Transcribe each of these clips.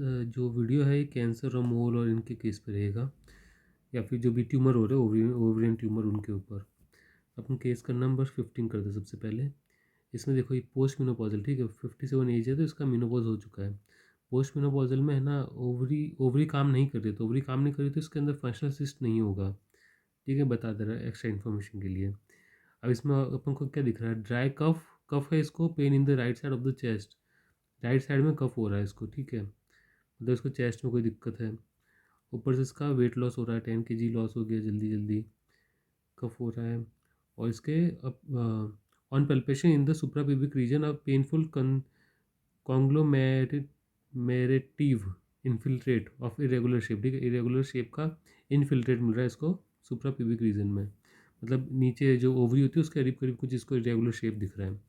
जो वीडियो है ये कैंसर और मोल और इनके केस पे रहेगा, या फिर जो भी ट्यूमर हो रहे हैं ओवेरियन ओवेरियन ट्यूमर उनके ऊपर। अपन केस का नंबर 15 करते हैं सबसे पहले। इसमें देखो ये पोस्ट मेनोपॉजल, ठीक है, 57 एज है तो इसका मेनोपॉज हो चुका है। पोस्ट मेनोपॉजल में है ना, ओवरी ओवरी काम नहीं कर रही, तो ओवरी काम नहीं कर रही तो इसके अंदर फंक्शनल सिस्ट नहीं होगा। ठीक है, बता दे रहा है एक्स्ट्रा इन्फॉर्मेशन के लिए। अब इसमें अपन को क्या दिख रहा है, ड्राई कफ, कफ है इसको, pain in the right side of the chest, right side में कफ हो रहा है इसको, ठीक है, मतलब इसको चेस्ट में कोई दिक्कत है। ऊपर से इसका वेट लॉस हो रहा है, 10 kg लॉस हो गया जल्दी जल्दी, कफ हो रहा है। और इसके on palpation in the suprapubic region of painful conglomerative infiltrate of irregular shape, ठीक है, इरेगुलर शेप का इन्फिल्ट्रेट मिल रहा है इसको सुप्रापिबिक रीजन में, मतलब नीचे जो ओवरी होती है उसके करीब करीब कुछ इसको इरेगुलर शेप दिख रहा है।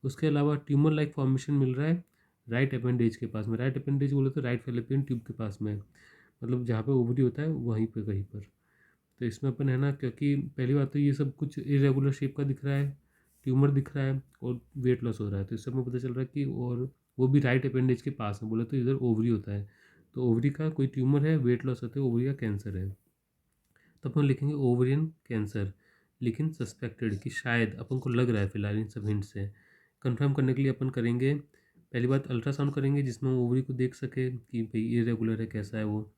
उसके अलावा ट्यूमर लाइक फॉर्मेशन मिल रहा है राइट अपेंडेज के पास में, राइट अपेंडेज बोले तो राइट फेलोपियन ट्यूब के पास में, मतलब जहाँ पे ओवरी होता है वहीं पे कहीं पर। तो इसमें अपन है ना, क्योंकि पहली बात तो ये सब कुछ इरेगुलर शेप का दिख रहा है, ट्यूमर दिख रहा है और वेट लॉस हो रहा है, तो इससे हमें पता चल रहा है कि, और वो भी राइट अपेंडेज के पास में, बोले तो इधर ओवरी होता है, तो ओवरी का कोई ट्यूमर है, वेट लॉस होता है, ओवरी का कैंसर है। तो अपन लिखेंगे ओवरियन कैंसर, लेकिन सस्पेक्टेड कि शायद अपन को लग रहा है फिलहाल इन सब हिंट से। कंफर्म करने के लिए अपन करेंगे पहली बात अल्ट्रासाउंड करेंगे जिसमें हम ओवरी को देख सके कि भाई इरेगुलर है कैसा है वो।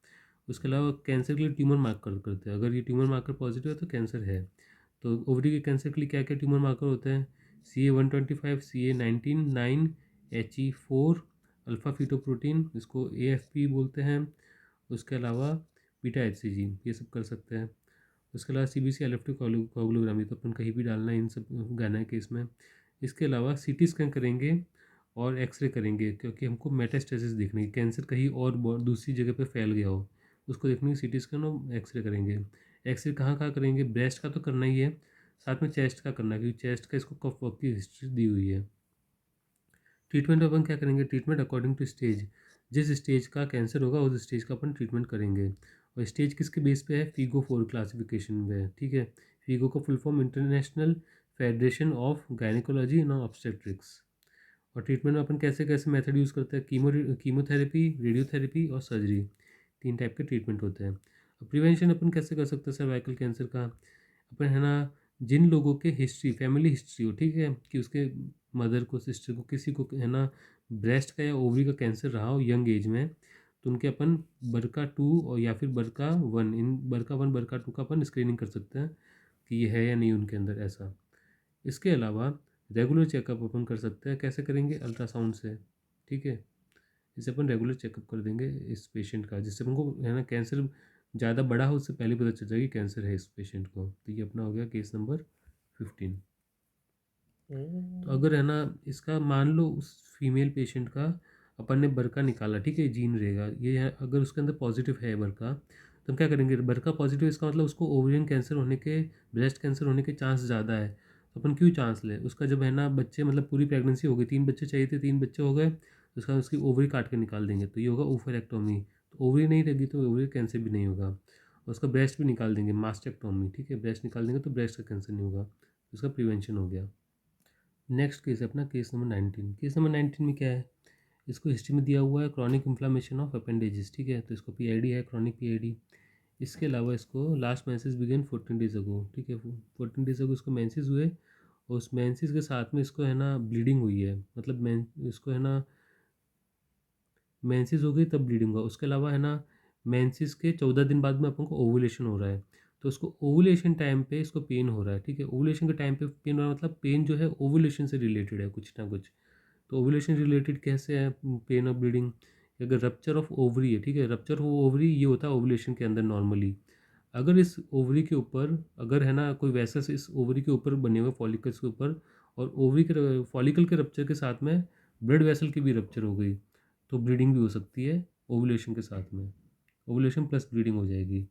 उसके अलावा कैंसर के लिए ट्यूमर मार्कर करते हैं, अगर ये ट्यूमर मार्कर पॉजिटिव है तो कैंसर है। तो ओवरी के कैंसर के लिए क्या क्या ट्यूमर मार्कर होते हैं, CA-125, CA-19, HE4, alpha fetoprotein, इसको AFP बोलते हैं। उसके अलावा बीटा HCG, ये सब कर सकते हैं। उसके अलावा CBC इलेक्ट्रोकोगुलोग्राम, तो अपन कहीं भी डालना है इन सब गाना के इसमें। इसके अलावा CT स्कैन करेंगे और एक्सरे करेंगे, क्योंकि हमको मेटास्टेसिस देखनी है, कैंसर कहीं और दूसरी जगह पे फैल गया हो, उसको देखने की CT स्कैन और एक्सरे करेंगे। एक्सरे कहाँ कहाँ करेंगे, ब्रेस्ट का तो करना ही है, साथ में चेस्ट का करना है, क्योंकि चेस्ट का इसको कफ वफ की हिस्ट्री दी हुई है। ट्रीटमेंट अपन क्या करेंगे, ट्रीटमेंट अकॉर्डिंग टू स्टेज, जिस स्टेज का कैंसर होगा उस स्टेज का अपन ट्रीटमेंट करेंगे। और स्टेज किसके बेस पे है, FIGO 4 क्लासिफिकेशन में है, ठीक है। FIGO का full form international federation of gynaecology and obstetrics. और ट्रीटमेंट में अपन कैसे कैसे मेथड यूज़ करते हैं, कीमोथेरेपी, रेडियोथेरेपी और सर्जरी, 3 टाइप के ट्रीटमेंट होते हैं। अब प्रिवेंशन अपन कैसे कर सकते हैं सर्वाइकल कैंसर का, अपन है ना, जिन लोगों के हिस्ट्री, फैमिली हिस्ट्री हो, ठीक है, कि उसके मदर को, सिस्टर को, किसी को है ना ब्रेस्ट का या ओवरी का कैंसर रहा हो यंग एज में, तो उनके अपन BRCA2 और या फिर BRCA1, इन BRCA1 BRCA2 का अपन स्क्रीनिंग कर सकते हैं कि ये है या नहीं उनके अंदर ऐसा। इसके अलावा रेगुलर चेकअप अपन कर सकते हैं, कैसे करेंगे, अल्ट्रासाउंड से, ठीक है। इसे अपन रेगुलर चेकअप कर देंगे इस पेशेंट का, जिससे हमको है ना कैंसर ज़्यादा बड़ा हो उससे पहले पता चल जाएगा कि कैंसर है इस पेशेंट को। तो ये अपना हो गया केस नंबर 15। तो अगर है ना इसका मान लो उस फीमेल पेशेंट का अपन ने बरका निकाला, ठीक है, जीन रहेगा ये है, अगर उसके अंदर पॉजिटिव है बरका, तो हम क्या करेंगे, बरका पॉजिटिव, इसका मतलब उसको ओवरियन कैंसर होने के, ब्रेस्ट कैंसर होने के चांस ज़्यादा है, तो अपन क्यों चांस ले उसका, जब है ना बच्चे, मतलब पूरी प्रेगनेंसी हो गई, 3 बच्चे चाहिए थे, 3 बच्चे हो गए, तो उसका उसकी ओवरी काट के निकाल देंगे, तो ये होगा ओफरेक्टोमी, तो ओवरी नहीं रहेगी तो ओवरी कैंसर भी नहीं होगा। और उसका ब्रेस्ट भी निकाल देंगे, मास्टेक्टोमी, ठीक है, ब्रेस्ट निकाल देंगे तो ब्रेस्ट का कैंसर नहीं होगा, उसका प्रिवेंशन हो गया। नेक्स्ट केस है अपना केस नंबर 19। केस नंबर 19 में क्या है, इसको हिस्ट्री में दिया हुआ है क्रॉनिक इन्फ्लामेशन ऑफ अपेंडेजेस, ठीक है, तो इसको PID है, क्रॉनिक PID। इसके अलावा इसको last menses begin 14 days ago, ठीक है, 14 डेज अगो इसको मेंसेस हुए, और उस मेंसेस के साथ में इसको है ना ब्लीडिंग हुई है, मतलब इसको है ना मेंसेस हो गई तब ब्लीडिंग हुआ। उसके अलावा है ना मेंसेस के 14 दिन बाद में अपन को ओवुलेशन हो रहा है, तो उसको ओवुलेशन टाइम पे इसको पेन हो रहा है, ठीक है, ओवुलेशन के टाइम पे पेन हो रहा है, मतलब पेन जो है ओवुलेशन से रिलेटेड है कुछ ना कुछ। तो ओवुलेशन रिलेटेड कैसे है पेन और ब्लीडिंग, अगर रप्चर ऑफ ओवरी है, ठीक है, रप्चर ऑफ ओवरी ये होता है ओवुलेशन के अंदर नॉर्मली। अगर इस ओवरी के ऊपर, अगर है ना कोई वेसल्स इस ओवरी के ऊपर बने हुए फॉलिकल्स के ऊपर, और ओवरी के फॉलिकल के रप्चर के साथ में ब्लड वेसल की भी रप्चर हो गई, तो ब्लीडिंग भी हो सकती है ओवुलेशन के साथ में, ओवुलेशन प्लस ब्लीडिंग हो जाएगी,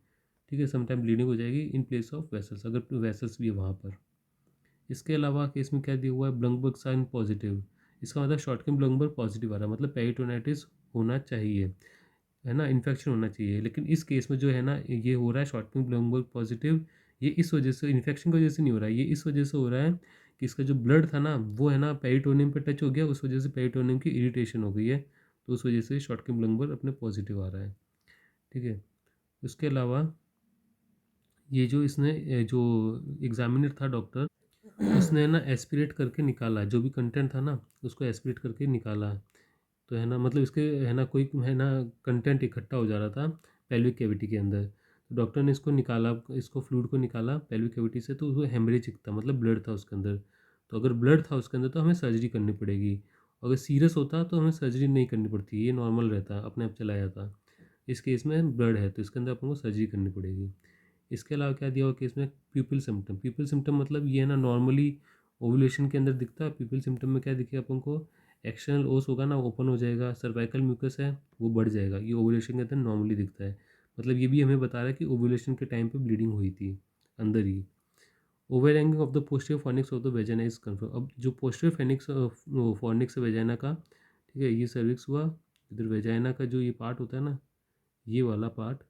ठीक है, समटाइम ब्लीडिंग हो जाएगी इन प्लेस ऑफ वेसल्स, अगर वेसल्स भी है वहाँ पर। इसके अलावा केस में क्या दिया हुआ है, ब्लंकबर्ग साइन पॉजिटिव, इसका मतलब शॉर्टकन ब्लंकबर्ग पॉजिटिव आ रहा है, मतलब पेरिटोनाइटिस होना चाहिए, है ना, इन्फेक्शन होना चाहिए, लेकिन इस केस में जो है ना ये हो रहा है शॉर्टकन ब्लंकबर्ग पॉजिटिव, ये इस वजह से, इन्फेक्शन की वजह से नहीं हो रहा है, ये इस वजह से हो रहा है कि इसका जो ब्लड था ना वो है ना पेरिटोनियम पे टच हो गया, उस वजह से पेरिटोनियम की इरिटेशन हो गई है, तो उस वजह से शॉर्ट किम नंबर अपने पॉजिटिव आ रहा है, ठीक है। उसके अलावा ये जो इसने जो एग्जामिनर था डॉक्टर, उसने ना एस्पिरेट करके निकाला जो भी कंटेंट था ना, उसको एस्पिरेट करके निकाला। तो है ना, मतलब इसके है ना कोई है ना कंटेंट इकट्ठा हो जा रहा था पेल्विक कैविटी के अंदर। तो डॉक्टर ने इसको निकाला, इसको फ्लूइड को निकाला पेल्विक कैविटी से, तो वो हेमरेजिक था, मतलब ब्लड था उसके अंदर। तो अगर ब्लड था उसके अंदर तो हमें सर्जरी करनी पड़ेगी। अगर सीरियस होता तो हमें सर्जरी नहीं करनी पड़ती, ये नॉर्मल रहता, अपने आप चला जाता। इस केस में ब्लड है तो इसके अंदर अपन को सर्जरी करनी पड़ेगी। इसके अलावा क्या दिया हुआ केस में, प्यूपिल सिम्टम। प्यूपिल सिम्टम मतलब ये है ना नॉर्मली ओवुलेशन के अंदर दिखता है। प्यूपिल सिम्टम में क्या दिखे अपन को, एक्सटर्नल ओस होगा ना ओपन हो जाएगा, सर्वाइकल म्यूकस है वो बढ़ जाएगा, ये ओवुलेशन के अंदर नॉर्मली दिखता है। मतलब ये भी हमें बता रहा है कि ओवुलेशन के टाइम पे ब्लीडिंग हुई थी अंदर ही। Overhanging of the posterior fornix of the vagina is confirm. अब जो पोस्टीरियर फेनिक्स फॉर्निक्स है वेजाइना का, ठीक है, ये सर्विक्स हुआ, इधर वेजाइना का जो ये पार्ट होता है ना, ये वाला पार्ट,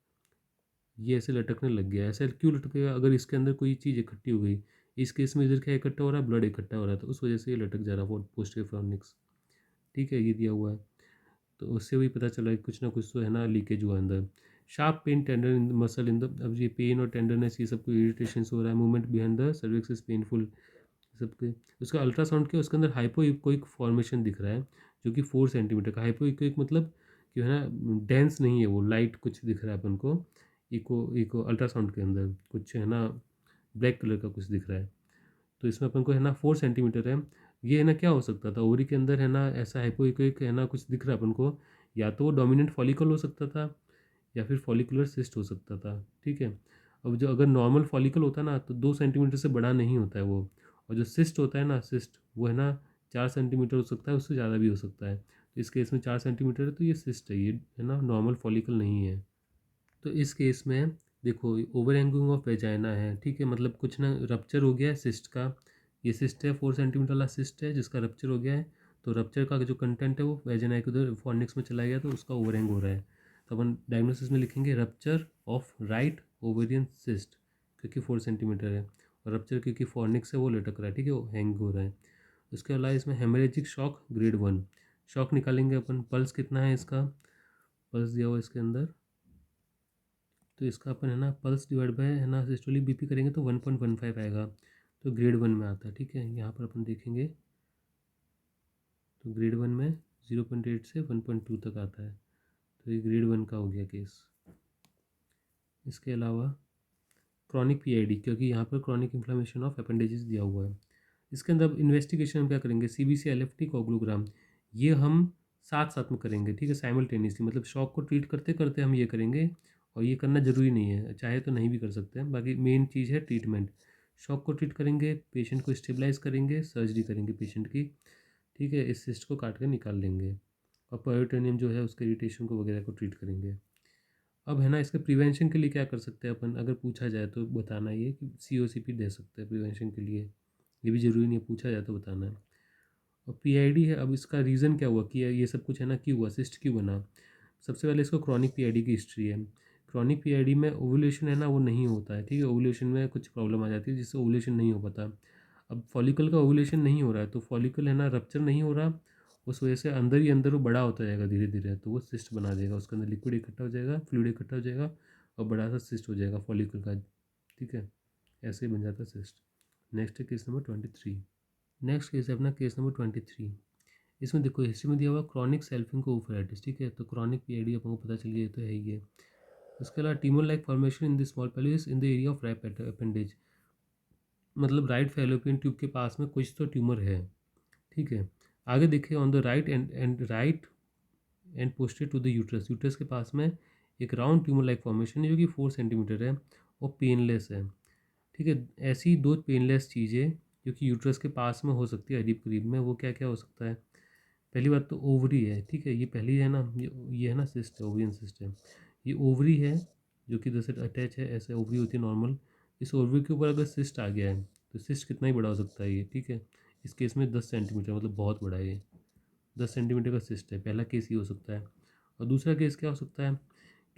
ये ऐसे लटकने लग गया। ऐसे क्यों लटकेगा, अगर इसके अंदर कोई चीज़ इकट्ठी हो गई। इस केस में इधर क्या इकट्ठा हो रहा है, ब्लड इकट्ठा हो रहा है, तो उस वजह से ये लटक जा रहा है पोस्टीरियर फॉर्निक्स, ठीक है, ये दिया हुआ है। तो उससे भी पता चला कि कुछ ना कुछ तो है ना लीकेज हुआ अंदर। Sharp pain tender in muscle in the, अब ये पेन और टेंडरनेस ये सब को इरिटेशन हो रहा है, movement behind the cervix is painful सबके। उसका अल्ट्रासाउंड किया, उसके अंदर हाइपोइकोइक फॉर्मेशन दिख रहा है जो कि 4 सेंटीमीटर का। हाइपोइकोइक मतलब कि है ना डेंस नहीं है वो, लाइट कुछ दिख रहा है अपन को। इको इको अल्ट्रासाउंड के अंदर कुछ है ना ब्लैक कलर का कुछ दिख रहा है। तो इसमें अपन को है ना 4 सेंटीमीटर है। ये है ना क्या हो सकता था, ओवरी के अंदर है ना ऐसा हाइपोइकोइक है ना कुछ दिख रहा है अपन को, या तो वो डोमिनेंट फॉलिकल हो सकता था या फिर फॉलिकुलर सिस्ट हो सकता था, ठीक है। अब जो अगर नॉर्मल फॉलिकल होता है ना तो 2 सेंटीमीटर से बड़ा नहीं होता है वो, और जो सिस्ट होता है ना, सिस्ट वो है ना 4 सेंटीमीटर हो सकता है, उससे ज़्यादा भी हो सकता है। तो इस केस में 4 सेंटीमीटर है तो ये सिस्ट है, ये है ना नॉर्मल फॉलिकल नहीं है। तो इस केस में देखो ओवर हैंगिंग ऑफ वेजाइना है, ठीक है, मतलब कुछ ना रप्चर हो गया है सिस्ट का। ये सिस्ट है, 4 सेंटीमीटर वाला सिस्ट है जिसका रप्चर हो गया है। तो रप्चर का जो कंटेंट है वो वेजाइना के उधर फॉर्निक्स में चला गया, तो उसका ओवरहैंग हो रहा है। तो अपन डायग्नोसिस में लिखेंगे rupture of right ovarian cyst, क्योंकि 4 सेंटीमीटर है, और रप्चर क्योंकि फॉर्निक्स से वो लटक रहा है, ठीक है, वो हैंग हो रहा है। उसके अलावा इसमें हेमरेजिक शॉक ग्रेड 1 शॉक निकालेंगे अपन। पल्स कितना है इसका, पल्स दिया हुआ इसके अंदर, तो इसका अपन है ना पल्स डिवाइड बाय है ना सिस्टोलिक बीपी करेंगे तो 1.15 आएगा, तो ग्रेड 1 में आता है, ठीक है। यहाँ पर अपन देखेंगे तो ग्रेड 1 में 0.8 से 1.2 तक आता है, तो ये ग्रेड 1 का हो गया केस। इसके अलावा क्रॉनिक पीआईडी, क्योंकि यहाँ पर क्रॉनिक इन्फ्लामेशन ऑफ अपेंडेजेस दिया हुआ है। इसके अंदर इन्वेस्टिगेशन हम क्या करेंगे, सीबीसी एलएफटी कोगुलोग्राम, ये हम साथ साथ में करेंगे, ठीक है, साइमल्टेनियसली। मतलब शॉक को ट्रीट करते करते हम ये करेंगे, और ये करना ज़रूरी नहीं है, चाहे तो नहीं भी कर सकते हैं। बाकी मेन चीज़ है ट्रीटमेंट। शॉक को ट्रीट करेंगे, पेशेंट को स्टेबलाइज करेंगे, सर्जरी करेंगे पेशेंट की, ठीक है, इस सिस्ट को काट कर निकाल लेंगे, और पर्योटोनियम जो है उसके इरिटेशन को वगैरह को ट्रीट करेंगे। अब है ना इसके प्रिवेंशन के लिए क्या कर सकते हैं अपन, अगर पूछा जाए तो बताना ये कि COCP दे सकते हैं प्रिवेंशन के लिए, ये भी ज़रूरी नहीं है, पूछा जाए तो बताना है। और PID है, अब इसका रीज़न क्या हुआ कि ये सब कुछ है ना क्यों हुआ, सिस्ट क्यों बना। सबसे पहले इसको क्रॉनिक PID की हिस्ट्री है। क्रॉनिक PID में ओवुलेशन है ना वो नहीं होता है, ठीक है, ओवुलेशन में कुछ प्रॉब्लम आ जाती है जिससे ओवुलेशन नहीं हो पाता। अब फॉलिकल का ओवुलेशन नहीं हो रहा है, तो फॉलिकल है ना रप्चर नहीं हो रहा, उस वजह से अंदर ही अंदर वो बड़ा होता जाएगा धीरे धीरे, तो वो सिस्ट बना देगा, उसके अंदर लिक्विड इकट्ठा हो जाएगा, फ्लूइड इकट्ठा हो जाएगा, और बड़ा सा सिस्ट हो जाएगा फॉलिकल का, ठीक है, ऐसे ही बन जाता है सिस्ट। नेक्स्ट है केस नंबर 23। नेक्स्ट केस है अपना केस नंबर 23। इसमें देखो हिस्ट्री में दिया हुआ क्रॉनिक सेल्फिंग ओवराइटिस, ठीक है, तो क्रॉनिक PID अपन को पता चल गया, तो है ही है। उसके अलावा teamer like formation in the small pelvis in the area of right appendage, मतलब राइट फैलोपियन ट्यूब के पास में कुछ तो ट्यूमर है, ठीक है। आगे देखिए on the right end right end posted to the uterus, uterus के पास में एक राउंड ट्यूमर लाइक फॉर्मेशन है जो कि 4 सेंटीमीटर है और पेनलेस है, ठीक है। ऐसी दो पेनलेस चीज़ें जो कि यूट्रस के पास में हो सकती है करीब करीब में, वो क्या क्या हो सकता है। पहली बात तो ओवरी है, ठीक है, ये पहली है ना, ये है ना सिस्ट है, ओवरियन सिस्ट है। ये ओवरी है जो कि दूसरे अटैच है, ऐसे ओवरी होती है नॉर्मल। इस ओवरी के ऊपर अगर सिस्ट आ गया है तो सिस्ट कितना ही बड़ा हो सकता है ये, ठीक है। इस केस में 10 सेंटीमीटर, मतलब बहुत बड़ा है ये, 10 सेंटीमीटर का सिस्ट है, पहला केस ये हो सकता है। और दूसरा केस क्या हो सकता है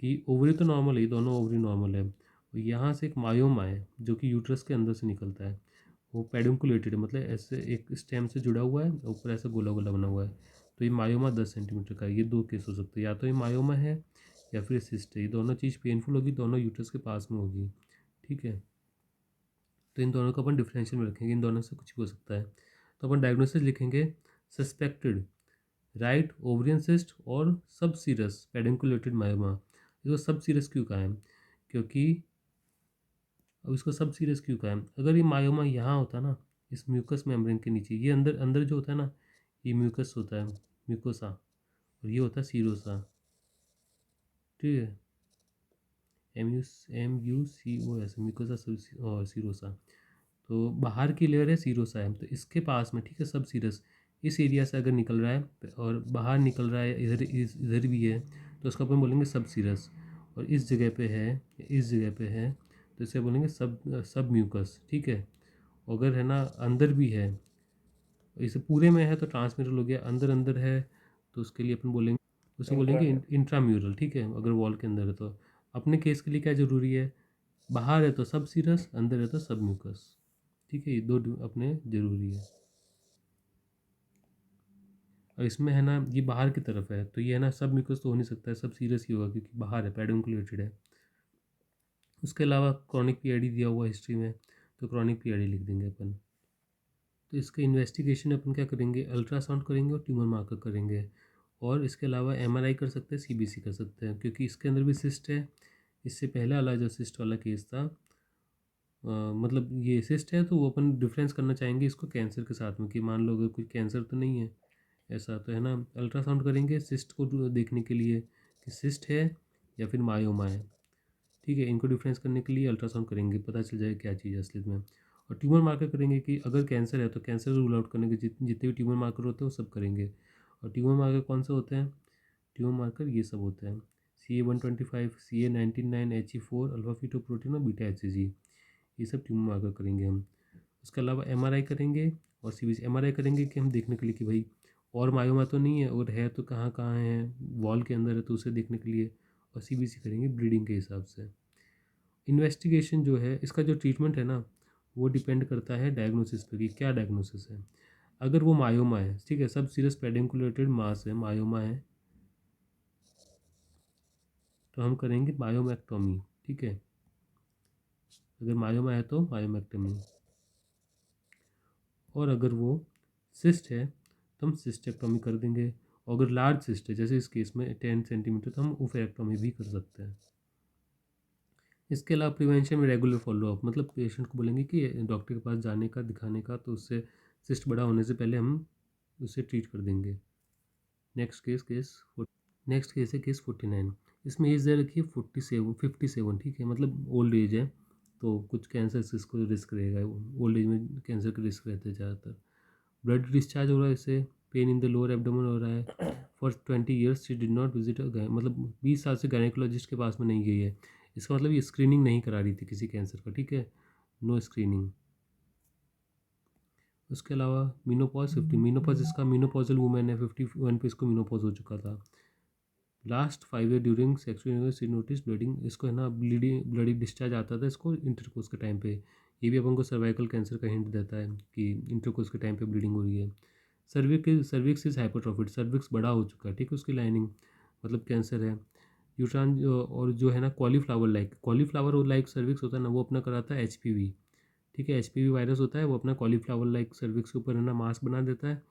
कि ओवरी तो नॉर्मल है, ये दोनों ओवरी नॉर्मल है, और यहाँ से एक मायोमा है जो कि यूट्रस के अंदर से निकलता है, वो पेडुंकुलेटेड है, मतलब ऐसे एक स्टेम से जुड़ा हुआ है, ऊपर ऐसा गोला गोला बना हुआ है, तो ये मायोमा 10 सेंटीमीटर का है। ये 2 केस हो सकते हैं, या तो ये मायोमा है या फिर सिस्ट है। ये दोनों चीज़ पेनफुल होगी, दोनों यूट्रस के पास में होगी, ठीक है। तो इन दोनों को अपन डिफरेंशियल में रखेंगे, इन दोनों से कुछ भी हो सकता है। तो अपन डायग्नोसिस लिखेंगे सस्पेक्टेड राइट ओवरियन सिस्ट और सब सीरस पेडिकुलेटेड मायोमा। इसको सब सीरस क्यों कहा है, क्योंकि अब इसको सब सीरस क्यों कहा है, अगर ये मायोमा यहाँ होता ना, इस म्यूकस मेम्ब्रेन के नीचे, ये अंदर अंदर जो होता है ना, ये म्यूकस होता है, म्यूकोसा, और ये होता है सीरोसा, ठीक है। MUCOS म्यूकोसा और सीरोसा। तो बाहर की लेयर है सीरोसा है, तो इसके पास में, ठीक है, सब सीरस इस एरिया से अगर निकल रहा है और बाहर निकल रहा है, इधर भी है, तो उसको अपन बोलेंगे सब सीरस। और इस जगह पे है, इस जगह पे है, तो इसे बोलेंगे सब सब म्यूकस, ठीक है। अगर है ना अंदर भी है, इसे पूरे में है तो ट्रांसमिरल हो गया, अंदर अंदर है तो उसके लिए अपन बोलेंगे, उसे बोलेंगे इंट्राम्यूरल, ठीक है, अगर वॉल के अंदर है तो। अपने केस के लिए क्या ज़रूरी है, बाहर है तो सब सीरस, अंदर है तो सब म्यूकस, ठीक है। ये दो अपने ज़रूरी है। और इसमें है ना ये बाहर की तरफ है, तो ये है ना सब म्यूकस तो हो नहीं सकता है, सब सीरस ही होगा क्योंकि बाहर है, पेडुंकुलेटेड है। उसके अलावा क्रॉनिक पीआईडी दिया हुआ हिस्ट्री में, तो क्रॉनिक पीआईडी लिख देंगे अपन। तो इसका इन्वेस्टिगेशन अपन क्या करेंगे, अल्ट्रासाउंड करेंगे और ट्यूमर मार्कर करेंगे। और इसके अलावा एमआरआई कर सकते हैं, सीबीसी कर सकते हैं, क्योंकि इसके अंदर भी सिस्ट है। इससे पहले वाला जो सिस्ट वाला केस था, मतलब ये सिस्ट है, तो वो अपन डिफरेंस करना चाहेंगे इसको कैंसर के साथ में, कि मान लो अगर कोई कैंसर तो नहीं है ऐसा, तो है ना अल्ट्रासाउंड करेंगे सिस्ट को देखने के लिए कि सिस्ट है या फिर मायोमा है, ठीक है। इनको डिफरेंस करने के लिए अल्ट्रासाउंड करेंगे, पता चल जाएगा क्या चीज़ है असलियत में। और ट्यूमर मार्कर करेंगे कि अगर कैंसर है तो कैंसर रूल आउट करने के जितने भी ट्यूमर मार्कर होते हैं वो सब करेंगे। और ट्यूमर मार्कर कौन से होते हैं, ट्यूमर मार्कर ये सब होते हैं, CA-125, CA-19-9, HE4, alpha fetoprotein और बीटा HCG, ये सब ट्यूमर मार्कर करेंगे हम। उसके अलावा एमआरआई करेंगे और सीबीसी। एमआरआई करेंगे कि हम देखने के लिए कि भाई और मायोमा तो नहीं है, और है तो कहाँ कहाँ है, वॉल के अंदर है तो उसे देखने के लिए। और सीबीसी करेंगे ब्लीडिंग के हिसाब से। इन्वेस्टिगेशन जो है, इसका जो ट्रीटमेंट है ना, वो डिपेंड करता है डायग्नोसिस पे कि क्या डायग्नोसिस है। अगर वो मायोमा है, ठीक है, सब सीरस पेडिकुलेटेड मास है, मायोमा है, तो हम करेंगे मायोमेक्टोमी, ठीक है। अगर मायोमा है तो मायोमेक्टोमी। और अगर वो सिस्ट है तो हम सिस्टेक्टोमी कर देंगे। और अगर लार्ज सिस्ट है, जैसे इस केस में 10 सेंटीमीटर, तो हम ओफेरेक्टोमी भी कर सकते हैं। इसके अलावा प्रिवेंशन में रेगुलर फॉलोअप, मतलब पेशेंट को बोलेंगे कि डॉक्टर के पास जाने का, दिखाने का, तो उससे सिस्ट बड़ा होने से पहले हम उसे ट्रीट कर देंगे। नेक्स्ट केस है केस 49। इसमें एज दे रखी है 57, ठीक है, मतलब ओल्ड एज है, तो कुछ कैंसर इसको रिस्क रहेगा, ओल्ड एज में कैंसर के रिस्क रहते हैं ज़्यादातर। ब्लड डिस्चार्ज हो रहा है इससे, pain in the lower abdomen हो रहा है। For 20 years she did not visit, मतलब 20 साल से गायनेकोलॉजिस्ट के पास में नहीं गई है। इसका मतलब ये स्क्रीनिंग नहीं करा रही थी किसी कैंसर का, ठीक है, नो स्क्रीनिंग। उसके अलावा मीनोपॉज 50, मीनोपॉज, इसका मीनोपॉजल वुमेन है, 51 पे इसको मीनोपॉज हो चुका था। Last 5 year during sexual she notice bleeding, इसको है ना ब्लडी डिस्चार्ज आता था इसको इंटरकोर्स के टाइम पे। ये भी अपन को सर्वाइकल कैंसर का हिंट देता है कि इंटरकोर्स के टाइम पे ब्लीडिंग हो रही है। सर्विक्स इज हाइपरट्रॉफिड, सर्विक्स बड़ा हो चुका है, ठीक है, उसकी लाइनिंग, मतलब कैंसर है। यूट्रान और जो है ना कॉलीफ्लावर लाइक सर्विक्स होता है ना, वो अपना कराता है HPV, ठीक है। HPV वायरस होता है, वो अपना कॉलीफ्लावर लाइक सर्विक्स के ऊपर है ना मास्क बना देता है।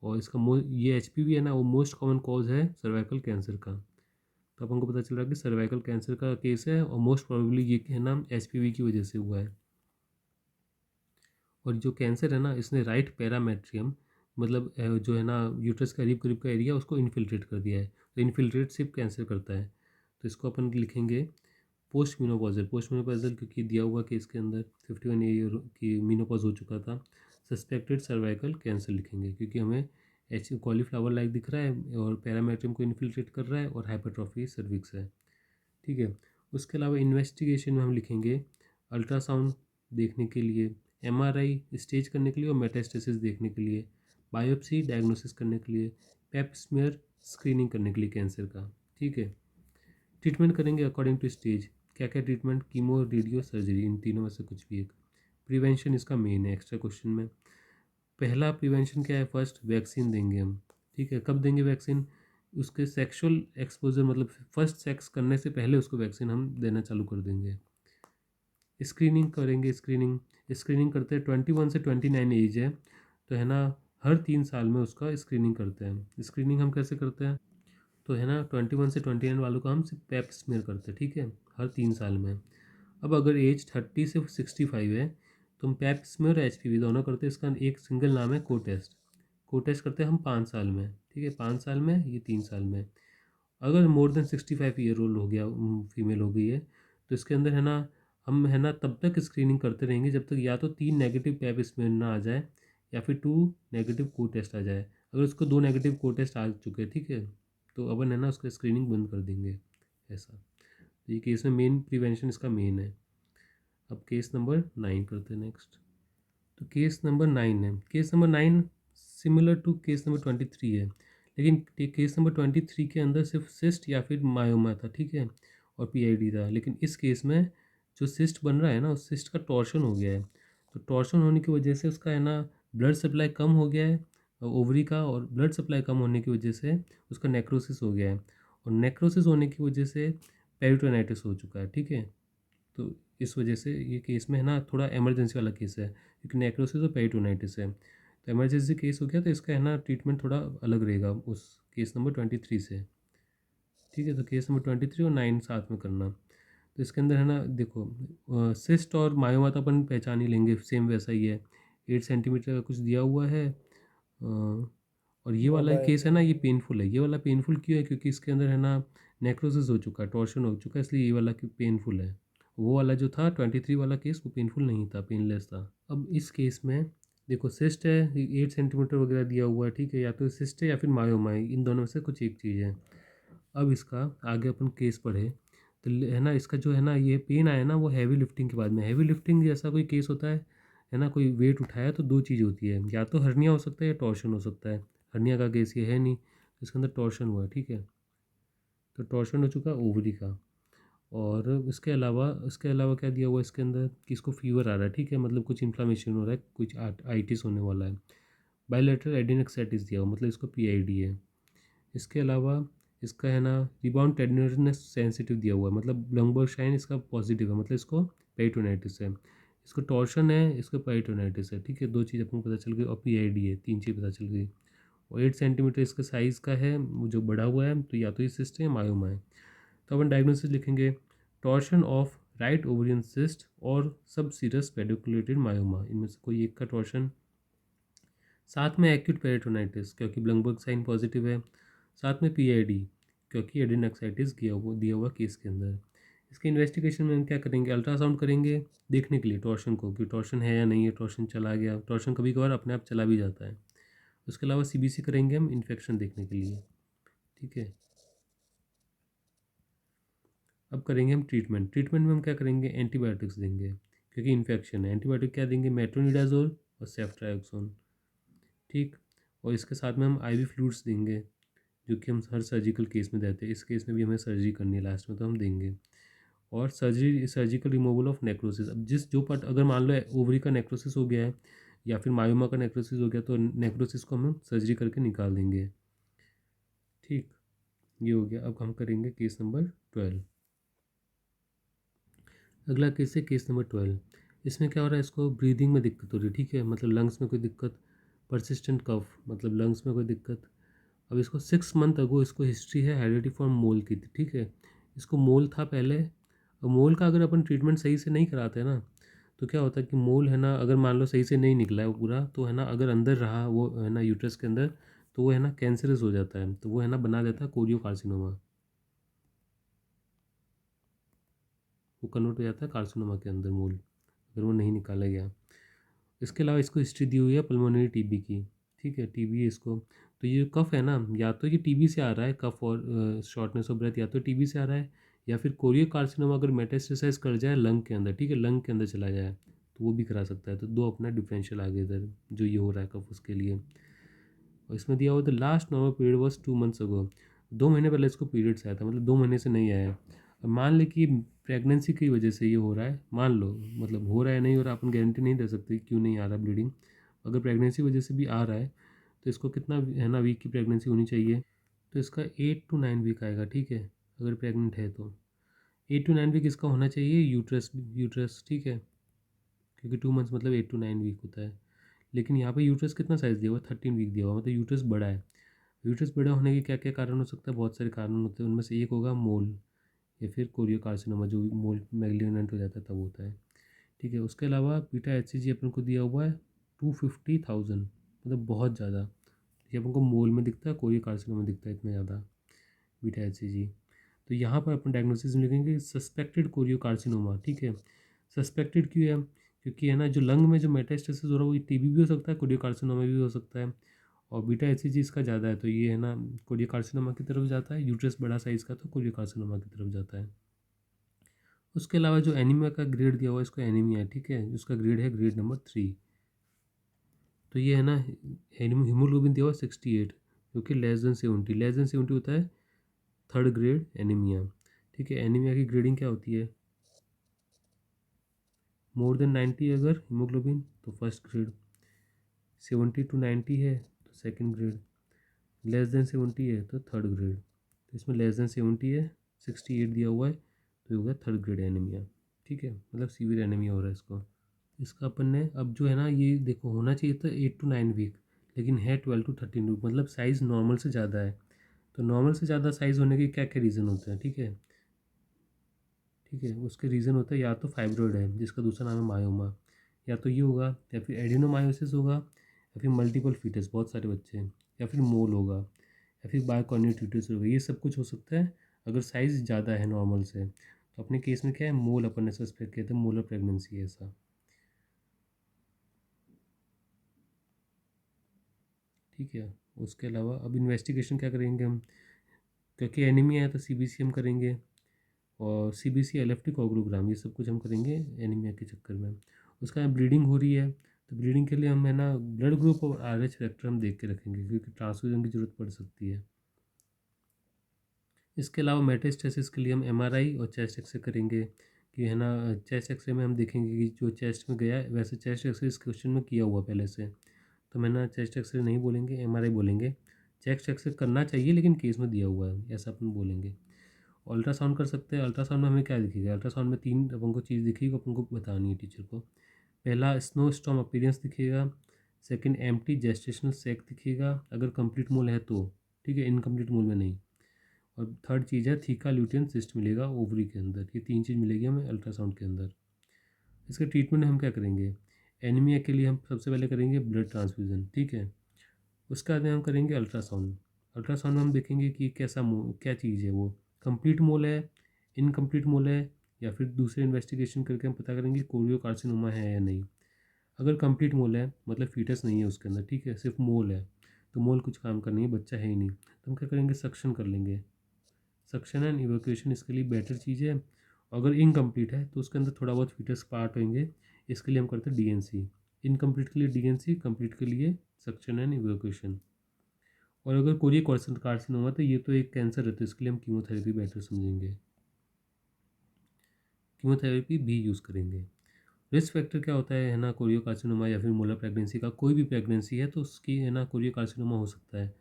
और इसका ये HPV है ना, वो मोस्ट कॉमन कॉज है सर्वाइकल कैंसर का। तो अपन को पता चल रहा है कि सर्वाइकल कैंसर का केस है, और मोस्ट प्रोबेबली ये है ना HPV की वजह से हुआ है। और जो कैंसर है ना, इसने राइट पैरामेट्रियम, मतलब जो है ना यूट्रस का करीब करीब का एरिया, उसको इन्फिल्ट्रेट कर दिया है। तो इन्फिल्ट्रेट सिर्फ कैंसर करता है, तो इसको अपन लिखेंगे पोस्ट मीनोपॉजल, क्योंकि दिया हुआ केस के अंदर 51 ईयर की मीनोपॉज हो चुका था। सस्पेक्टेड सर्वाइकल कैंसर लिखेंगे, क्योंकि हमें कॉलीफ्लावर लाइक दिख रहा है और पैरामेट्रियम को इन्फिल्ट्रेट कर रहा है और हाइपरट्रॉफी सर्विक्स है, ठीक है। उसके अलावा इन्वेस्टिगेशन में हम लिखेंगे अल्ट्रासाउंड देखने के लिए, एमआरआई स्टेज करने के लिए और मेटास्टेसिस देखने के लिए, बायोप्सी डायग्नोसिस करने के लिए, पेप स्मीयर स्क्रीनिंग करने के लिए कैंसर का, ठीक है। ट्रीटमेंट करेंगे अकॉर्डिंग टू स्टेज, क्या क्या ट्रीटमेंट, कीमो, रेडियो, सर्जरी, इन तीनों में से कुछ भी एक। प्रिवेंशन इसका मेन है एक्स्ट्रा क्वेश्चन में। पहला प्रिवेंशन क्या है, फर्स्ट वैक्सीन देंगे हम, ठीक है, कब देंगे वैक्सीन? उसके सेक्सुअल एक्सपोजर मतलब फर्स्ट सेक्स करने से पहले उसको वैक्सीन हम देना चालू कर देंगे। स्क्रीनिंग करेंगे, स्क्रीनिंग करते हैं 21 से 29 एज है तो है ना, हर 3 साल में उसका स्क्रीनिंग करते हैं। स्क्रीनिंग हम कैसे करते हैं? तो है ना 21 से 29 वालों का हम सिर्फ पैप स्मेयर करते हैं, ठीक है, हर 3 साल में। अब अगर एज 30 से 65 है तो हम पैप स्मेयर और HPV दोनों करते हैं। इसका एक सिंगल नाम है को टेस्ट करते हैं हम 5 साल में, ठीक है, 5 साल में, ये 3 साल में। अगर मोर देन 65 ईयर ओल्ड हो गया, फीमेल हो गई है, तो इसके अंदर है ना, हम है ना तब तक स्क्रीनिंग करते रहेंगे जब तक या तो 3 नेगेटिव पैप स्मेयर ना आ जाए या फिर 2 नेगेटिव को टेस्ट आ जाए। अगर उसको 2 नेगेटिव को टेस्ट आ चुके, ठीक है, तो अपन है ना उसका स्क्रीनिंग बंद कर देंगे। ऐसा, तो ये केस में मेन प्रिवेंशन इसका मेन है। अब केस नंबर 9 करते हैं नेक्स्ट। तो केस नंबर 9 है, case number 9 similar to case number 23 है, लेकिन केस नंबर 23 के अंदर सिर्फ सिस्ट या फिर मायोमा था, ठीक है, और PID था। लेकिन इस केस में जो सिस्ट बन रहा है ना, उस सिस्ट का टॉर्शन हो गया है। तो टॉर्शन होने की वजह से उसका है ना ब्लड सप्लाई कम हो गया है ओवरी का, और ब्लड सप्लाई कम होने की वजह से उसका नेक्रोसिस हो गया है, और नेक्रोसिस होने की वजह से पेरिटोनाइटिस हो चुका है, ठीक है। तो इस वजह से ये केस में है ना थोड़ा इमरजेंसी वाला केस है, क्योंकि नेक्रोसिस और पेरिटोनाइटिस है, तो इमरजेंसी केस हो गया, तो इसका है ना ट्रीटमेंट थोड़ा अलग रहेगा उस केस नंबर 23 से, ठीक है। तो केस नंबर 23 और 9 साथ में करना। तो इसके अंदर है ना देखो, सिस्ट और मायोमा तो अपन पहचान ही लेंगे, सेम वैसा ही है, 8 सेंटीमीटर का कुछ दिया हुआ है। और ये वाला केस है ना, ये पेनफुल है। ये वाला पेनफुल क्यों है? क्योंकि इसके अंदर है ना नेक्रोसिस हो चुका है, टॉर्शन हो चुका है, इसलिए ये वाला पेनफुल है। वो वाला जो था 23 वाला केस, वो पेनफुल नहीं था, पेनलेस था। अब इस केस में देखो, सिस्ट है, 8 सेंटीमीटर वगैरह दिया हुआ है, ठीक है, या तो सिस्ट है या फिर मायोमा है, इन दोनों में से कुछ एक चीज़ है। अब इसका आगे अपन केस पढ़े तो है ना, इसका जो है ना ये पेन आया ना, वो हैवी लिफ्टिंग के बाद में। हैवी लिफ्टिंग जैसा कोई केस होता है ना, कोई वेट उठाया तो दो चीज़ होती है, या तो हर्निया हो सकता है या टॉर्शन हो सकता है। हर्निया का केस ये है नहीं, इसके अंदर टॉर्शन हुआ है, ठीक है। तो टॉर्शन हो चुका है ओवरी का। और इसके अलावा क्या दिया हुआ है इसके अंदर कि इसको फीवर आ रहा है, ठीक है, मतलब कुछ इन्फ्लामेशन हो रहा है, कुछ आइटिस होने वाला है। बायलैटरल एडिनोक्साइटिस दिया हुआ, मतलब इसको PID है। इसके अलावा इसका है ना रिबाउंड टेंडरनेस सेंसिटिव दिया हुआ है, मतलब लंबर्ग शाइन इसका पॉजिटिव है, मतलब इसको पेरिटोनाइटिस है। इसको टॉर्शन है, इसको पेरिटोनाइटिस है, ठीक है, दो चीज़ अपने को पता चल गई, और PID है, तीन चीज़ पता चल गई। और 8 सेंटीमीटर इसका साइज़ का है, वो जो बड़ा हुआ है, तो या तो ये सिस्ट है या मायोमा है। तो अपन डायग्नोसिस लिखेंगे, torsion of right ovarian cyst और सब सीरस पेडिकुलेटेड मायोमा, इनमें से कोई एक का टॉर्शन, साथ में एक्यूट पेरिटोनाइटिस क्योंकि ब्लंगबर्ग साइन पॉजिटिव है, साथ में PID क्योंकि एडिनोक्साइटिस दिया हुआ केस के अंदर। इसके इन्वेस्टिगेशन में हम क्या करेंगे? अल्ट्रासाउंड करेंगे देखने के लिए टॉर्शन को, कि टॉर्शन है या नहीं है, टॉर्शन चला गया, टॉर्शन कभी कभार अपने आप चला भी जाता है। उसके अलावा CBC करेंगे हम इन्फेक्शन देखने के लिए, ठीक है। अब करेंगे हम ट्रीटमेंट में हम क्या करेंगे? एंटीबायोटिक्स देंगे, क्योंकि इन्फेक्शन है। एंटीबायोटिक क्या देंगे? मेट्रोनिडाजोल और सेफ्ट्राइक्सोन, ठीक। और इसके साथ में हम IV फ्लूइड्स देंगे, जो कि हम हर सर्जिकल केस में देते हैं। इस केस में भी हमें सर्जरी करनी है लास्ट में, तो हम देंगे। और सर्जिकल रिमूवल ऑफ नेक्रोसिस, अब जो पार्ट अगर मान लो ओवरी का नेक्रोसिस हो गया है या फिर मायोमा का नेक्रोसिस हो गया, तो नेक्रोसिस को हम सर्जरी करके निकाल देंगे, ठीक। ये हो गया। अब हम करेंगे केस नंबर 12। अगला केस है केस नंबर 12। इसमें क्या हो रहा है? इसको ब्रीदिंग में दिक्कत हो रही है, ठीक है, मतलब लंग्स में कोई दिक्कत, परसिस्टेंट कफ, मतलब लंग्स में कोई दिक्कत। अब इसको 6 मंथ अगो इसको हिस्ट्री है हेरिडिटी फॉर्म मोल की थी, ठीक है। इसको मोल था पहले। और मोल का अगर अपन ट्रीटमेंट सही से नहीं कराते ना, तो क्या होता है कि मोल है ना, अगर मान लो सही से नहीं निकला है वो पूरा, तो है ना अगर अंदर रहा वो है ना यूट्रस के अंदर, तो वो है ना कैंसरस हो जाता है, तो वो है ना बना देता है कोरियोकार्सिनोमा, वो कन्वर्ट हो जाता है कार्सिनोमा के अंदर मोल, अगर वो नहीं निकाला गया। इसके अलावा इसको हिस्ट्री दी हुई है पल्मोनरी TB की, ठीक है, TB है इसको। तो ये कफ है ना, या तो ये TB से आ रहा है कफ और शॉर्टनेस ऑफ ब्रेथ, या तो TB से आ रहा है, या फिर कोरियो कार्सिनोमा अगर मेटास्टेसाइज कर जाए लंग के अंदर, ठीक है, लंग के अंदर चला जाए, तो वो भी करा सकता है। तो दो अपना डिफरेंशियल आगे इधर जो ये हो रहा है कफ उसके लिए। और इसमें दिया हुआ the last normal period was 2 months ago, 2 महीने पहले इसको पीरियड्स आया था, मतलब 2 महीने से नहीं आया है। अब मान ले कि प्रेगनेंसी की वजह से ये हो रहा है, मान लो, मतलब हो रहा है नहीं हो रहा, अपन गारंटी नहीं दे सकते क्यों नहीं आ रहा ब्लीडिंग। अगर प्रेगनेंसी वजह से भी आ रहा है, तो इसको कितना है ना वीक की प्रेगनेंसी होनी चाहिए, तो इसका 8 to 9 वीक आएगा, ठीक है, अगर प्रेग्नेंट है तो 8 to 9 वीक इसका होना चाहिए यूट्रस, यूट्रस, ठीक है, क्योंकि 2 मंथ्स मतलब 8 to 9 वीक होता है। लेकिन यहाँ पे यूट्रस कितना साइज़ दिया हुआ है, 13 वीक दिया हुआ, मतलब यूट्रस बड़ा है। यूट्रस बड़ा होने के क्या क्या कारण हो सकता है, बहुत सारे कारण होते हैं, उनमें से एक होगा मोल या फिर कोरियोकार्सिनोमा, जो मोल मैग्लिनेंट हो जाता है तब होता है, ठीक है। उसके अलावा बीटा HCG अपन को दिया हुआ है 250,000, मतलब बहुत ज़्यादा, ये अपन को मोल में दिखता है, कोरियोकार्सिनोमा में दिखता है इतना ज़्यादा बीटा HCG। तो यहाँ पर अपन डायग्नोसिस में लिखेंगे सस्पेक्टेड कोरियोकार्सिनोमा, ठीक है। सस्पेक्टेड क्यों है, क्योंकि है ना जो लंग में जो मेटास्टेसिस हो रहा है वो टीबी भी हो सकता है, कोरियोकार्सिनोमा भी हो सकता है, और बीटा HCG इसका ज़्यादा है तो ये है ना कोरियोकार्सिनोमा की तरफ जाता है, यूट्रस बड़ा साइज़ का तो कोरियोकार्सिनोमा की तरफ जाता है। उसके अलावा जो एनीमिया का ग्रेड दिया हुआ है इसको एनीमिया है, ठीक है, उसका ग्रेड है ग्रेड नंबर 3। तो ये है ना हीमोग्लोबिन दिया हुआ 68, जो कि लेस देन 70 होता है थर्ड ग्रेड एनीमिया, ठीक है। एनीमिया की ग्रेडिंग क्या होती है, मोर देन 90 अगर हीमोग्लोबिन तो फर्स्ट ग्रेड, 70 to 90 है तो सेकंड ग्रेड, लेस देन 70 है तो थर्ड ग्रेड। तो इसमें लेस देन 70 है, 68 दिया हुआ है, तो ये हो गया थर्ड ग्रेड एनीमिया, ठीक है, मतलब सीवियर एनीमिया हो रहा है इसको। इसका अपन ने अब जो है ना ये देखो होना चाहिए था 8 to 9 वीक, लेकिन है 12 to 13 वीक, मतलब साइज़ नॉर्मल से ज़्यादा है। तो नॉर्मल से ज़्यादा साइज़ होने के क्या क्या रीज़न होते हैं, ठीक है, ठीक है, उसके रीज़न होता है या तो फाइब्रॉइड है जिसका दूसरा नाम है मायोमा, या तो ये होगा, या फिर एडिनोमायोसिस होगा, या फिर मल्टीपल फीटस बहुत सारे बच्चे हैं, या फिर मोल होगा, या फिर बायोकॉर्नियोटिटिस होगा, ये सब कुछ हो सकता है अगर साइज़ ज़्यादा है नॉर्मल से। तो अपने केस में क्या है, मोल अपन ने सस्पेक्ट किया था, मोलर प्रेगनेंसी है ऐसा, ठीक है। उसके अलावा अब इन्वेस्टिगेशन क्या करेंगे हम, क्योंकि एनीमिया है तो CBC हम करेंगे, और CBC LFT कोगुलोग्राम ये सब कुछ हम करेंगे एनीमिया के चक्कर में। उसका ब्लीडिंग हो रही है तो ब्लीडिंग के लिए हम है ना ब्लड ग्रुप और RH फैक्टर हम देख के रखेंगे, क्योंकि ट्रांसफ्यूजन की ज़रूरत पड़ सकती है। इसके अलावा मेटास्टेसिस के लिए हम MRI और चेस्ट एक्सरे करेंगे, कि है ना चेस्ट एक्सरे में हम देखेंगे कि जो चेस्ट में गया है, वैसे चेस्ट एक्सरे इस क्वेश्चन में किया हुआ पहले से, तो मैं ना चेस्ट एक्सरे नहीं बोलेंगे, MRI बोलेंगे। चेस्ट एक्सरे करना चाहिए लेकिन केस में दिया हुआ है ऐसा अपन बोलेंगे। अल्ट्रासाउंड कर सकते हैं, अल्ट्रासाउंड में हमें क्या दिखेगा, अल्ट्रासाउंड में 3 अपन को चीज़ दिखेगी, अपन को बतानी है टीचर को। पहला स्नो स्टॉर्म अपीयरेंस दिखेगा, सेकंड एम्प्टी जेस्टेशनल सैक दिखेगा अगर कंप्लीट मोल है तो, ठीक है, इनकम्प्लीट मोल में नहीं, और थर्ड चीज़ है थीका ल्यूटियन सिस्ट मिलेगा ओवरी के अंदर, ये 3 चीज़ मिलेगी हमें अल्ट्रासाउंड के अंदर। इसके ट्रीटमेंट हम क्या करेंगे, एनीमिया के लिए हम सबसे पहले करेंगे ब्लड ट्रांसफ्यूज़न, ठीक है। उसके बाद में हम करेंगे अल्ट्रासाउंड, अल्ट्रासाउंड में हम देखेंगे कि कैसा क्या चीज़ है वो, कंप्लीट मोल है, इनकम्प्लीट मोल है, या फिर दूसरे इन्वेस्टिगेशन करके हम पता करेंगे कोरियोकार्सिनोमा है या नहीं। अगर कंप्लीट मोल है मतलब फीटस नहीं है उसके अंदर, ठीक है, सिर्फ मोल है, तो मोल कुछ काम का नहीं है, बच्चा है ही नहीं, तो हम क्या करेंगे सक्शन कर लेंगे। सक्शन एंड इवोक्यूशन इसके लिए बेटर चीज़ है। अगर इनकम्प्लीट है तो उसके अंदर थोड़ा बहुत फीटस पार्ट होंगे, इसके लिए हम करते हैं DNC, इनकम्प्लीट के लिए DNC, कंप्लीट के लिए सक्शन एंड इवोक्यूशन। और अगर कोई कार्सिनोमा तो ये तो एक कैंसर है तो इसके लिए हम कीमोथेरेपी बेटर समझेंगे, कीमोथेरेपी भी यूज़ करेंगे। रिस्क फैक्टर क्या होता है ना कोरियोकार्सिनोमा या फिर मोलर प्रेगनेंसी का, कोई भी प्रेगनेंसी है तो उसकी है ना कोरियोकार्सिनोमा हो सकता है।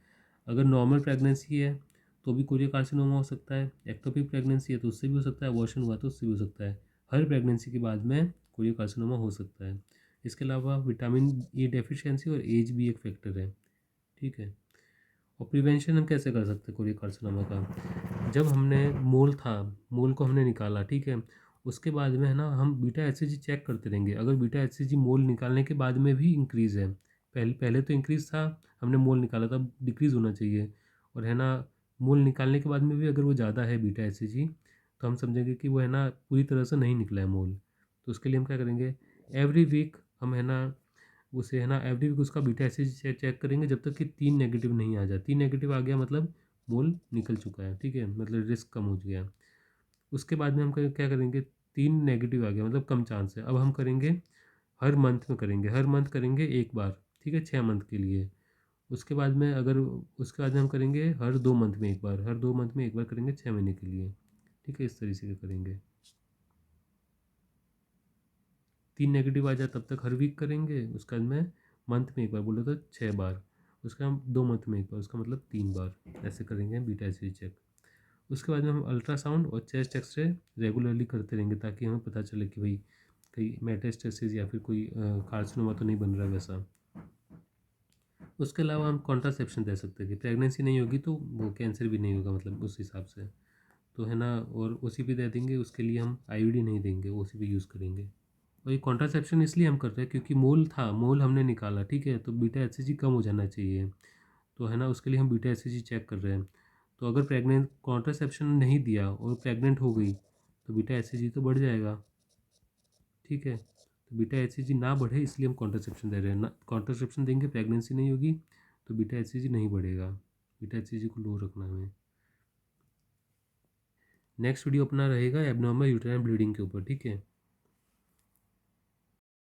अगर नॉर्मल प्रेगनेंसी है तो भी कोरियोकार्सिनोमा हो सकता है, एक्टोपिक प्रेगनेंसी है तो उससे भी हो सकता है, अबॉर्शन हुआ तो उससे भी हो सकता है। हर प्रेगनेंसी के बाद में कोरियोकार्सिनोमा हो सकता है। इसके अलावा विटामिन E डेफिशिएंसी और एज भी एक फैक्टर है, ठीक है। और प्रिवेंशन हम कैसे कर सकते हैं कोरियोकार्सिनोमा का, जब हमने मोल था, मोल को हमने निकाला, ठीक है, उसके बाद में है ना हम बीटा HCG चेक करते रहेंगे। अगर बीटा HCG मोल निकालने के बाद में भी इंक्रीज़ है, पहले पहले तो इंक्रीज़ था, हमने मोल निकाला तब डिक्रीज़ होना चाहिए, और है ना मोल निकालने के बाद में भी अगर वो ज़्यादा है बीटा HCG तो हम समझेंगे कि वो है ना पूरी तरह से नहीं निकला है मोल। तो उसके लिए हम क्या करेंगे, एवरी वीक हम है ना उसे है ना एवरी वीक उसका बीटा एसिड चेक करेंगे जब तक कि 3 नेगेटिव नहीं आ जाए। 3 नेगेटिव आ गया मतलब मोल निकल चुका है, ठीक है, मतलब रिस्क कम हो गया। उसके बाद में हम क्या करेंगे, 3 नेगेटिव आ गया मतलब कम चांस है, अब हम करेंगे हर मंथ में करेंगे, हर मंथ करेंगे एक बार, ठीक है, 6 मंथ के लिए। उसके बाद में अगर उसके बाद में हम करेंगे हर 2 मंथ में एक बार, हर 2 मंथ में एक बार करेंगे 6 महीने के लिए, ठीक है, इस तरीके से करेंगे। 3 नेगेटिव आ जाए तब तक हर वीक करेंगे, उसके बाद में मंथ में एक बार बोले तो 6 बार। उसका हम 2 मंथ में एक बार, उसका मतलब 3 बार ऐसे करेंगे बीटा एच चेक। उसके बाद में हम अल्ट्रासाउंड और चेस्ट एक्सरे रेगुलरली करते रहेंगे, ताकि हमें पता चले कि भाई कहीं मेटास्टेसिस या फिर कोई कार्सिनोमा तो नहीं बन रहा वैसा। उसके अलावा हम कॉन्ट्रासेप्शन दे सकते हैं कि प्रेगनेंसी नहीं होगी तो वो कैंसर भी नहीं होगा, मतलब उस हिसाब से तो है ना। और ओसीपी दे देंगे, उसके लिए हम आईयूडी नहीं देंगे, ओसीपी यूज़ करेंगे। और ये कॉन्ट्रासेप्शन इसलिए हम कर रहे हैं क्योंकि मोल था, मोल हमने निकाला, ठीक है, तो बीटा एचसीजी कम हो जाना चाहिए, तो है ना, उसके लिए हम बीटा एचसीजी चेक कर रहे हैं। तो अगर प्रेग्नेंट कॉन्ट्रासेप्शन नहीं दिया और प्रेग्नेंट हो गई तो बीटा एचसीजी तो बढ़ जाएगा, ठीक है। तो बीटा एचसीजी ना बढ़े इसलिए हम कॉन्ट्रासेप्शन दे रहे हैं ना, कॉन्ट्रासेप्शन देंगे प्रेगनेंसी नहीं होगी तो बीटा एचसीजी नहीं बढ़ेगा, बीटा एचसीजी को लो रखना है हमें। नेक्स्ट वीडियो अपना रहेगा एबनॉर्मल यूटेराइन ब्लीडिंग के ऊपर, ठीक है।